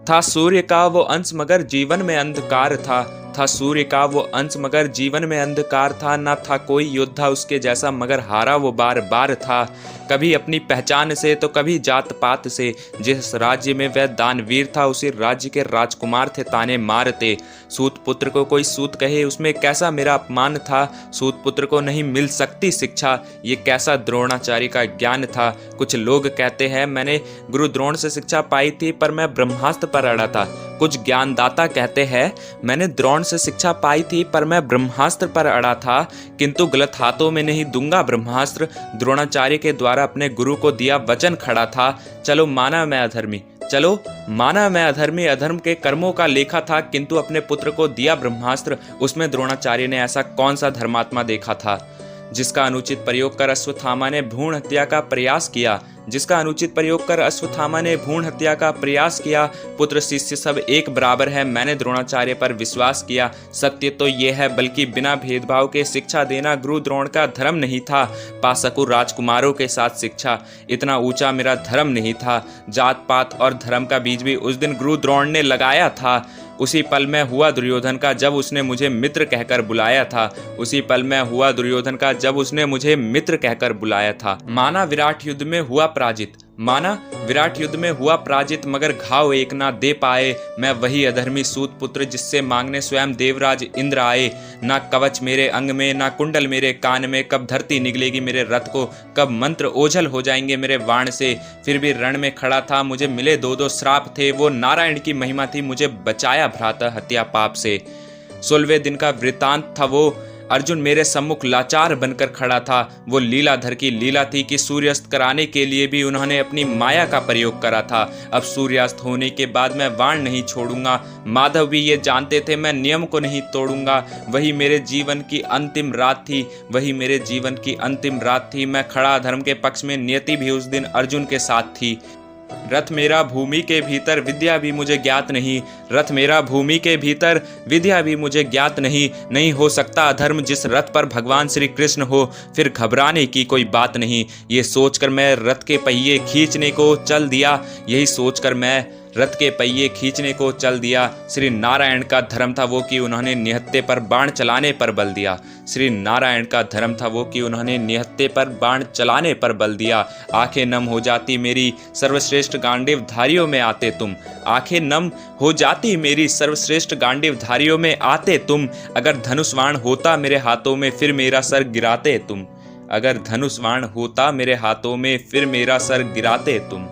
था सूर्य का वो अंश मगर जीवन में अंधकार था सूर्य का वो अंश मगर जीवन में अंधकार था। न था कोई योद्धा उसके जैसा मगर हारा वो बार बार था। कभी अपनी पहचान से तो कभी जात पात से। जिस राज्य में वह दानवीर था उसी राज्य के राजकुमार थे ताने मारते। सूत पुत्र को कोई सूत कहे उसमें कैसा मेरा अपमान था। सूत पुत्र को नहीं मिल सकती शिक्षा ये कैसा द्रोणाचार्य का ज्ञान था। कुछ लोग कहते हैं मैंने गुरु द्रोण से शिक्षा पाई थी पर मैं ब्रह्मास्त्र पर अड़ा था। कुछ ज्ञानदाता कहते हैं मैंने द्रोण से शिक्षा पाई थी पर मैं ब्रह्मास्त्र पर अड़ा था, किंतु गलत हाथों में नहीं दूंगा ब्रह्मास्त्र। द्रोणाचार्य के द्वारा अपने गुरु को दिया वचन खड़ा था। चलो माना मैं अधर्मी अधर्म के कर्मों का लेखा था, किंतु अपने पुत्र को दिया ब्रह्मास्त्र। उसमें द्रोणाचार्य ने ऐसा कौन सा धर्मात्मा देखा था जिसका अनुचित प्रयोग कर अश्वत्थामा ने भ्रूण हत्या का प्रयास किया। पुत्र शिष्य सब एक बराबर है। मैंने द्रोणाचार्य पर विश्वास किया। सत्य तो यह है बल्कि बिना भेदभाव के शिक्षा देना गुरु द्रोण का धर्म नहीं था। पासकु राजकुमारों के साथ शिक्षा इतना ऊंचा मेरा धर्म नहीं था। जात पात और धर्म का बीज भी उस दिन गुरु द्रोण ने लगाया था। उसी पल में हुआ दुर्योधन का जब उसने मुझे मित्र कहकर बुलाया था। माना विराट युद्ध में हुआ पराजित मगर घाव एक ना दे पाए। मैं वही अधर्मी सूत पुत्र जिससे मांगने स्वयं देवराज इंद्र आए। ना कवच मेरे अंग में ना कुंडल मेरे कान में। कब धरती निगलेगी मेरे रथ को, कब मंत्र ओझल हो जाएंगे मेरे वाण से। फिर भी रण में खड़ा था मुझे मिले दो श्राप थे। वो नारायण की महिमा थी मुझे बचाया भ्राता हत्या पाप से। 16वें दिन का वृतांत था वो। अर्जुन मेरे सम्मुख लाचार बनकर खड़ा था। वो लीलाधर की लीला थी कि सूर्यास्त कराने के लिए भी उन्होंने अपनी माया का प्रयोग करा था। अब सूर्यास्त होने के बाद मैं वाण नहीं छोड़ूंगा। माधव भी ये जानते थे मैं नियम को नहीं तोड़ूंगा। वही मेरे जीवन की अंतिम रात थी। मैं खड़ा धर्म के पक्ष में, नियति भी उस दिन अर्जुन के साथ थी। रथ मेरा भूमि के भीतर विद्या भी मुझे ज्ञात नहीं। नहीं हो सकता अधर्म जिस रथ पर भगवान श्री कृष्ण हो। फिर घबराने की कोई बात नहीं। ये सोचकर मैं रथ के पहिए खींचने को चल दिया। श्री नारायण का धर्म था वो कि उन्होंने निहत्थे पर बाण चलाने पर बल दिया। आंखें नम हो जाती मेरी सर्वश्रेष्ठ गांडीव धारियों में आते तुम। अगर धनुष्वाण होता मेरे हाथों में फिर मेरा सर गिराते तुम।